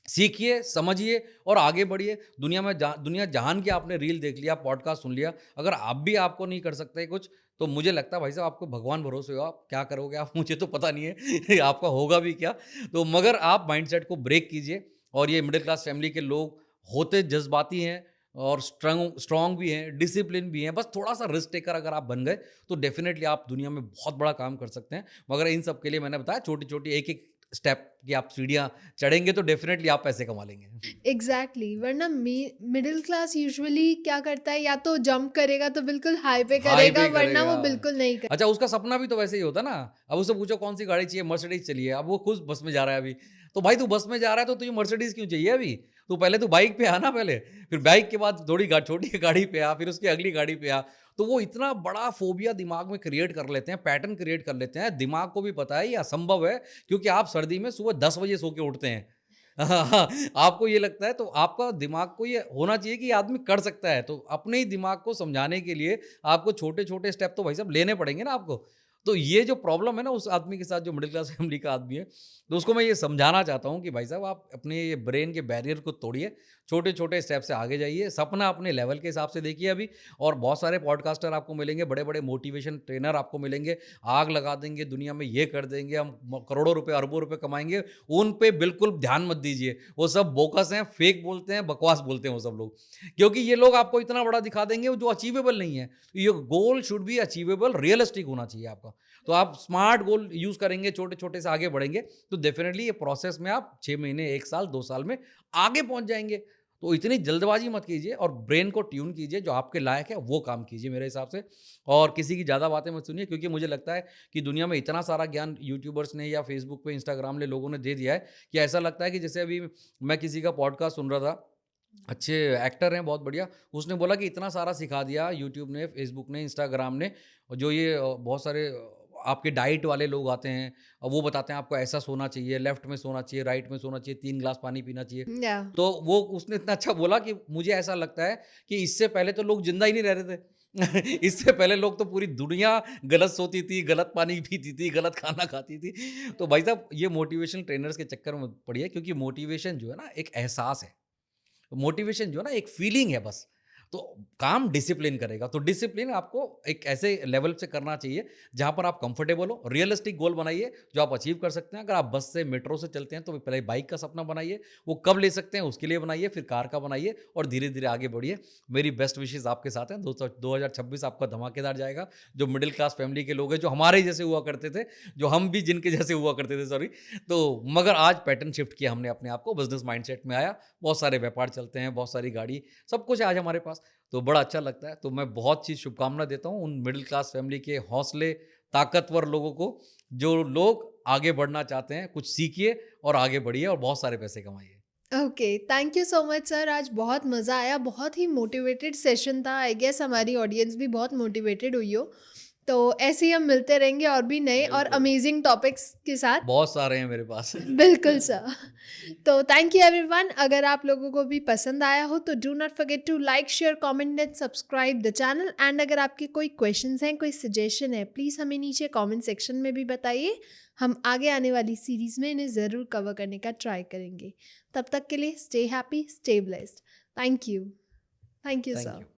सीखिए, समझिए और आगे बढ़िए। दुनिया जहान की आपने रील देख लिया, पॉडकास्ट सुन लिया, अगर आप भी आपको नहीं कर सकते कुछ, तो मुझे लगता है भाई साहब आपको भगवान भरोसे हो, आप क्या करोगे आप, मुझे तो पता नहीं है आपका होगा भी क्या। तो मगर आप माइंडसेट को ब्रेक कीजिए। और ये मिडिल क्लास फैमिली के लोग होते जज़्बाती हैं और स्ट्रॉन्ग भी हैं, डिसिप्लिन भी हैं। बस थोड़ा-सा रिस्क टेकर अगर आप बन गए, तो डेफ़िनेटली आप दुनिया में बहुत बड़ा काम कर सकते हैं। मगर इन सब के लिए मैंने बताया, छोटी-छोटी एक-एक स्टेप की आप सीढ़ियाँ चढ़ेंगे, तो डेफ़िनेटली आप पैसे कमा लेंगे। एग्जैक्टली, वरना मिडिल क्लास यूजुअली क्या करता है, या तो जंप करेगा तो बिल्कुल हाई पे हाई करेगा, पे वरना वो करेगा। बिल्कुल नहीं कर। अच्छा, उसका सपना भी तो वैसे ही होता है ना। अब उससे पूछो कौन सी गाड़ी चाहिए, मर्सिडीज़ चाहिए। अब वो खुद बस में जा रहा है अभी। तो भाई तू बस में जा रहा है, तो तुझे मर्सिडीज़ क्यों चाहिए अभी? तू पहले तू बाइक पे आ ना पहले। फिर बाइक के बाद थोड़ी छोटी गाड़ी पे आ, फिर उसकी अगली गाड़ी पे आ। तो वो इतना बड़ा फ़ोबिया दिमाग में क्रिएट कर लेते हैं, पैटर्न क्रिएट कर लेते हैं। दिमाग को भी पता है ये असंभव है, क्योंकि आप सर्दी में सुबह 10 बजे सो के उठते हैं। हाँ, आपको ये लगता है तो आपका दिमाग को ये होना चाहिए कि ये आदमी कर सकता है, तो अपने ही दिमाग को समझाने के लिए आपको छोटे-छोटे स्टेप तो भाई साहब लेने पड़ेंगे ना आपको। तो ये जो प्रॉब्लम है ना उस आदमी के साथ जो मिडिल क्लास फैमिली का आदमी है, तो उसको मैं ये समझाना चाहता हूँ कि भाई साहब आप अपने ये ब्रेन के बैरियर को तोड़िए, छोटे-छोटे स्टेप से आगे जाइए, सपना अपने लेवल के हिसाब से देखिए अभी। और बहुत सारे पॉडकास्टर आपको मिलेंगे, बड़े-बड़े मोटिवेशन ट्रेनर आपको मिलेंगे, आग लगा देंगे, दुनिया में ये कर देंगे, हम करोड़ों रुपए, अरबों रुपए कमाएँगे, उन पे बिल्कुल ध्यान मत दीजिए। वो सब बोकस हैं, फेक बोलते हैं, बकवास बोलते हैं वो सब लोग। क्योंकि ये लोग आपको इतना बड़ा दिखा देंगे जो अचीवेबल नहीं है। ये goal should be achievable, realistic होना चाहिए आपका। तो आप स्मार्ट गोल यूज़ करेंगे, छोटे-छोटे से आगे बढ़ेंगे, तो डेफ़िनिटली ये प्रोसेस में आप 6 महीने, 1 साल, 2 साल में आगे पहुँच जाएँगे। तो इतनी जल्दबाज़ी मत कीजिए और ब्रेन को ट्यून कीजिए, जो आपके लायक है वो काम कीजिए मेरे हिसाब से। और किसी की ज़्यादा बातें मत सुनिए, क्योंकि मुझे लगता है कि दुनिया में इतना सारा ज्ञान यूट्यूबर्स ने या फ़ेसबुक पे, इंस्टाग्राम ने लोगों ने दे दिया है कि ऐसा लगता है कि जैसे अभी मैं किसी का पॉडकास्ट सुन रहा था, अच्छे एक्टर हैं बहुत बढ़िया, उसने बोला कि इतना सारा सिखा दिया यूट्यूब ने, फ़ेसबुक ने, इंस्टाग्राम ने, और जो ये बहुत सारे आपके डाइट वाले लोग आते हैं, वो बताते हैं आपको ऐसा सोना चाहिए, लेफ्ट में सोना चाहिए, राइट में सोना चाहिए, 3 ग्लास पानी पीना चाहिए। या तो वो उसने इतना अच्छा बोला कि मुझे ऐसा लगता है कि इससे पहले तो लोग ज़िंदा ही नहीं रह रहे थे। इससे पहले लोग तो पूरी दुनिया गलत सोती थी, गलत पानी पीती थी, गलत खाना खाती थी। तो भाई साहब ये मोटिवेशनल ट्रेनर्स के चक्कर में मत पड़िए, क्योंकि मोटिवेशन जो है ना एक एहसास है। मोटिवेशन जो है ना एक फीलिंग है बस। तो काम डिसिप्लिन करेगा, तो डिसिप्लिन आपको एक ऐसे लेवल से करना चाहिए जहां पर आप कंफर्टेबल हो। रियलिस्टिक गोल बनाइए जो आप अचीव कर सकते हैं। अगर आप बस से, मेट्रो से चलते हैं तो पहले बाइक का सपना बनाइए, वो कब ले सकते हैं उसके लिए बनाइए, फिर कार का बनाइए और धीरे धीरे आगे बढ़िए। मेरी बेस्ट विशेष आपके साथ हैं। 2026 आपका धमाकेदार जाएगा। जो मिडिल क्लास फैमिली के लोग हैं, जो हमारे जैसे हुआ करते थे, जो हम भी जिनके जैसे हुआ करते थे, सॉरी, तो मगर आज पैटर्न शिफ्ट किया हमने अपने आप को, बिजनेस माइंडसेट में आया, बहुत सारे व्यापार चलते हैं, बहुत सारी गाड़ी, सब कुछ है आज हमारे पास। तो बड़ा अच्छा लगता है। तो मैं बहुत चीज़ शुभकामना देता हूँ उन मिडिल क्लास फैमिली के हौसले, ताकतवर लोगों को, जो लोग आगे बढ़ना चाहते हैं। कुछ सीखिए और आगे बढ़िए और बहुत सारे पैसे कमाइए। Okay, thank you so much sir. आज बहुत मज़ा आया, बहुत ही मोटिवेटेड सेशन था। आई गेस हमारी ऑडियंस भी बहुत मोटिवेटेड हुई हो। तो ऐसे ही हम मिलते रहेंगे और भी नए और बिल्कुल, अमेजिंग टॉपिक्स के साथ। बहुत सारे हैं मेरे पास। बिल्कुल सर। तो थैंक यू एवरीवन। अगर आप लोगों को भी पसंद आया हो तो do not forget to like, share, comment and subscribe the channel. And अगर आपके कोई क्वेश्चंस हैं, कोई सजेशन है, प्लीज़ हमें नीचे कमेंट सेक्शन में भी बताइए। हम आगे आने वाली सीरीज़ में इन्हें ज़रूर कवर करने का ट्राई करेंगे। तब तक के लिए stay happy, stay blessed. Thank you. Thank you thank sir. You.